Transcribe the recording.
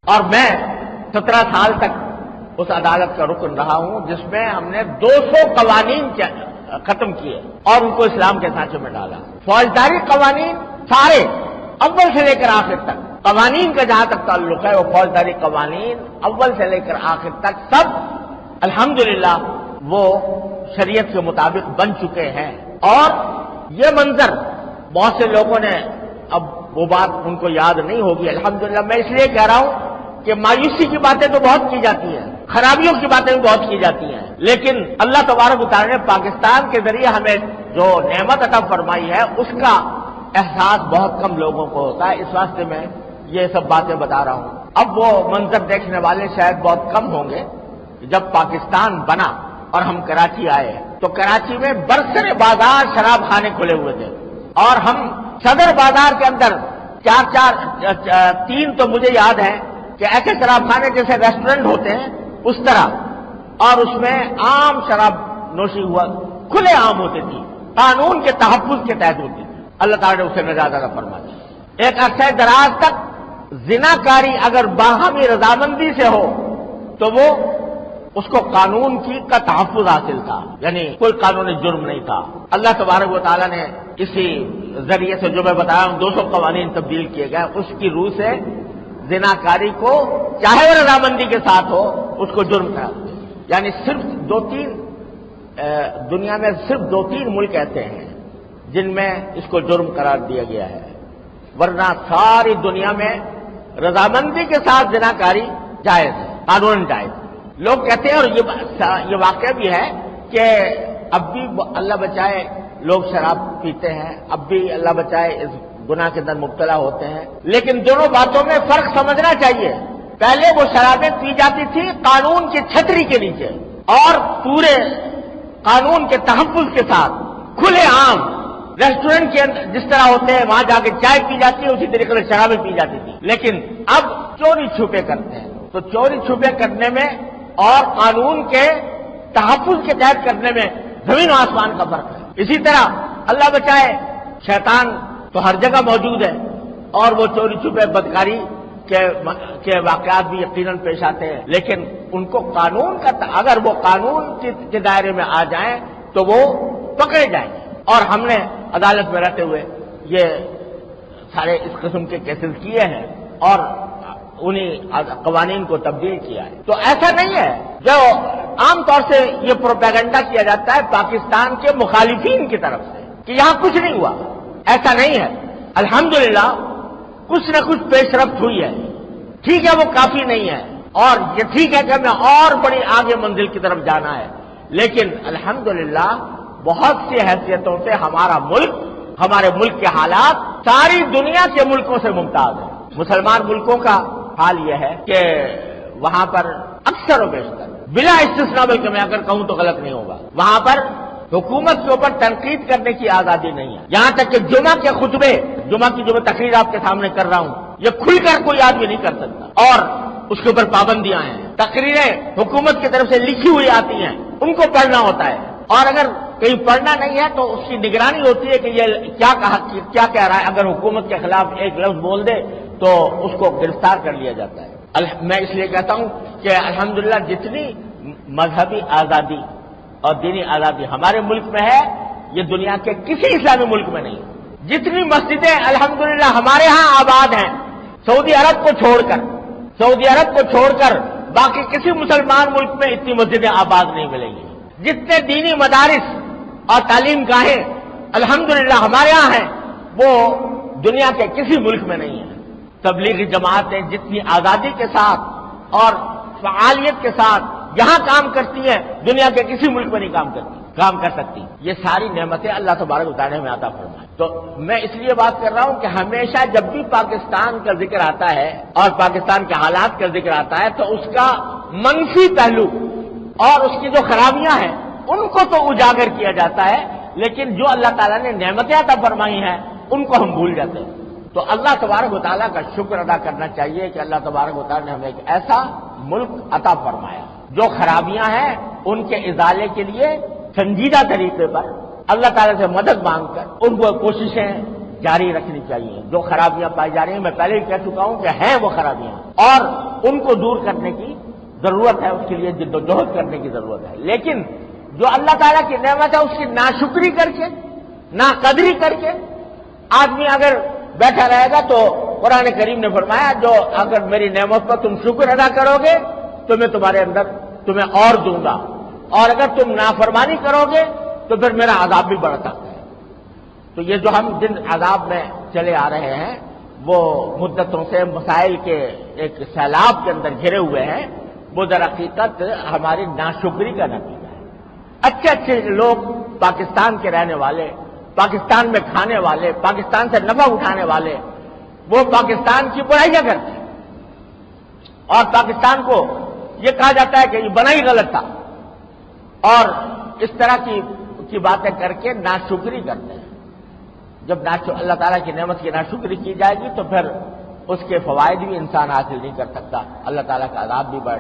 اور میں 17 سال تک اس عدالت کا رکن رہا ہوں جس میں ہم نے 200 قوانین ختم کیے اور ان کو اسلام کے سانچے میں ڈالا. فوجداری قوانین سارے اول سے لے کر آخر تک، قوانین کا جہاں تک تعلق ہے وہ فوجداری قوانین اول سے لے کر آخر تک سب الحمدللہ وہ شریعت کے مطابق بن چکے ہیں. اور یہ منظر بہت سے لوگوں نے، اب وہ بات ان کو یاد نہیں ہوگی الحمدللہ، میں اس لیے کہہ رہا ہوں کہ مایوسی کی باتیں تو بہت کی جاتی ہیں، خرابیوں کی باتیں بھی بہت کی جاتی ہیں، لیکن اللہ تبارک و تعالی نے پاکستان کے ذریعے ہمیں جو نعمت عطا فرمائی ہے اس کا احساس بہت کم لوگوں کو ہوتا ہے. اس واسطے میں یہ سب باتیں بتا رہا ہوں. اب وہ منظر دیکھنے والے شاید بہت کم ہوں گے. جب پاکستان بنا اور ہم کراچی آئے تو کراچی میں برسر بازار شراب خانے کھلے ہوئے تھے اور ہم صدر بازار کے اندر تین تو مجھے یاد ہے کہ ایسے شراب خانے جیسے ریسٹورنٹ ہوتے ہیں اس طرح، اور اس میں عام شراب نوشی ہوا کھلے عام ہوتی تھی، قانون کے تحفظ کے تحت ہوتی تھی. اللہ تعالیٰ نے اسے نجات عطا فرما دی. ایک عرصہ دراز تک زناکاری اگر باہمی رضامندی سے ہو تو وہ اس کو قانون کا تحفظ حاصل تھا، یعنی کوئی قانونی جرم نہیں تھا. اللہ تبارک و تعالیٰ نے اسی ذریعے سے جو میں بتایا ہوں 200 قوانین تبدیل کیے گئے، اس کی روح سے زناکاری کو چاہے وہ رضامندی کے ساتھ ہو اس کو جرم قرار دیا. یعنی صرف دنیا میں صرف 2-3 ملک ایسے ہیں جن میں اس کو جرم قرار دیا گیا ہے، ورنہ ساری دنیا میں رضامندی کے ساتھ زناکاری جائز ہے، قانون جائز ہے. لوگ کہتے ہیں، اور یہ واقعہ بھی ہے کہ اب بھی اللہ بچائے لوگ شراب پیتے ہیں، اب بھی اللہ بچائے اس گناہ کے اندر مبتلا ہوتے ہیں، لیکن دونوں باتوں میں فرق سمجھنا چاہیے. پہلے وہ شرابیں پی جاتی تھی قانون کی چھتری کے نیچے اور پورے قانون کے تحفظ کے ساتھ کھلے عام ریسٹورنٹ کے اندر جس طرح ہوتے ہیں وہاں جا کے چائے پی جاتی ہے، اسی طریقے سے شرابیں پی جاتی تھی. لیکن اب چوری چھپے کرتے ہیں، تو چوری چھپے کرنے میں اور قانون کے تحفظ کے تحت کرنے میں زمین و آسمان کا فرق ہے. اسی طرح اللہ بچائے شیطان تو ہر جگہ موجود ہے اور وہ چوری چھپے بدکاری کے واقعات بھی یقیناً پیش آتے ہیں، لیکن ان کو قانون کا اگر وہ قانون کے دائرے میں آ جائیں تو وہ پکڑے جائیں گے. اور ہم نے عدالت میں رہتے ہوئے یہ سارے اس قسم کے کیسز کیے ہیں اور انہیں قوانین کو تبدیل کیا ہے. تو ایسا نہیں ہے جو عام طور سے یہ پروپیگنڈا کیا جاتا ہے پاکستان کے مخالفین کی طرف سے کہ یہاں کچھ نہیں ہوا، ایسا نہیں ہے. الحمدللہ کچھ نہ کچھ پیش رفت ہوئی ہے. ٹھیک ہے وہ کافی نہیں ہے اور یہ ٹھیک ہے کہ ہمیں اور بڑی آگے منزل کی طرف جانا ہے، لیکن الحمدللہ بہت سی حیثیتوں سے ہمارے ملک کے حالات ساری دنیا کے ملکوں سے ممتاز ہیں. مسلمان ملکوں کا حال یہ ہے کہ وہاں پر اکثر و بیشتر بلا استثناء، بلکہ میں اگر کہوں تو غلط نہیں ہوگا، وہاں پر حکومت کے اوپر تنقید کرنے کی آزادی نہیں ہے. یہاں تک کہ جمعہ کی جو میں تقریر آپ کے سامنے کر رہا ہوں یہ کھل کر کوئی آدمی نہیں کر سکتا اور اس کے اوپر پابندیاں ہیں. تقریریں حکومت کی طرف سے لکھی ہوئی آتی ہیں، ان کو پڑھنا ہوتا ہے، اور اگر کہیں پڑھنا نہیں ہے تو اس کی نگرانی ہوتی ہے کہ یہ کیا کہہ رہا ہے. اگر حکومت کے خلاف ایک لفظ بول دے تو اس کو گرفتار کر لیا جاتا ہے. میں اس لیے کہتا ہوں کہ الحمدللہ جتنی مذہبی آزادی اور دینی آزادی ہمارے ملک میں ہے یہ دنیا کے کسی اسلامی ملک میں نہیں. جتنی مسجدیں الحمدللہ ہمارے ہاں آباد ہیں سعودی عرب کو چھوڑ کر باقی کسی مسلمان ملک میں اتنی مسجدیں آباد نہیں ملیں گی. جتنے دینی مدارس اور تعلیم گاہیں الحمدللہ ہمارے ہاں ہیں وہ دنیا کے کسی ملک میں نہیں ہیں. تبلیغی جماعتیں جتنی آزادی کے ساتھ اور فعالیت کے ساتھ یہاں کام کرتی ہیں دنیا کے کسی ملک میں نہیں کام کر سکتی. یہ ساری نعمتیں اللہ تبارک و تعالی میں عطا فرمائے. تو میں اس لیے بات کر رہا ہوں کہ ہمیشہ جب بھی پاکستان کا ذکر آتا ہے اور پاکستان کے حالات کا ذکر آتا ہے تو اس کا منفی پہلو اور اس کی جو خرابیاں ہیں ان کو تو اجاگر کیا جاتا ہے، لیکن جو اللہ تعالیٰ نے نعمتیں عطا فرمائی ہیں ان کو ہم بھول جاتے ہیں. تو اللہ تبارک و تعالیٰ کا شکر ادا کرنا چاہیے کہ اللہ تبارک و تعالیٰ نے ہمیں ایک ایسا ملک عطا فرمایا. جو خرابیاں ہیں ان کے ازالے کے لیے سنجیدہ طریقے پر اللہ تعالیٰ سے مدد مانگ کر ان کو کوششیں جاری رکھنی چاہیے. جو خرابیاں پائی جا رہی ہیں میں پہلے ہی کہہ چکا ہوں کہ ہیں وہ خرابیاں اور ان کو دور کرنے کی ضرورت ہے, اس کے لیے جد و جہد کرنے کی ضرورت ہے. لیکن جو اللہ تعالیٰ کی نعمت ہے اس کی ناشکری کر کے, ناقدری کر کے آدمی اگر بیٹھا رہے گا تو قرآن کریم نے فرمایا جو اگر میری نعمت پر تم شکر ادا کرو گے تو میں تمہارے اندر تمہیں اور دوں گا, اور اگر تم نافرمانی کرو گے تو پھر میرا عذاب بھی بڑھ سکتا ہے. تو یہ جو ہم جن عذاب میں چلے آ رہے ہیں وہ مدتوں سے مسائل کے ایک سیلاب کے اندر گھرے ہوئے ہیں, وہ در حقیقت ہماری ناشکری کا نتیجہ ہے. اچھے اچھے لوگ پاکستان کے رہنے والے, پاکستان میں کھانے والے, پاکستان سے نفع اٹھانے والے, وہ پاکستان کی برائیاں کرتے ہیں اور پاکستان کو یہ کہا جاتا ہے کہ یہ بنا ہی غلط تھا, اور اس طرح کی باتیں کر کے ناشکری کرتے ہیں. جب اللہ تعالیٰ کی نعمت کی ناشکری کی جائے گی تو پھر اس کے فوائد بھی انسان حاصل نہیں کر سکتا, اللہ تعالیٰ کا عذاب بھی بڑھ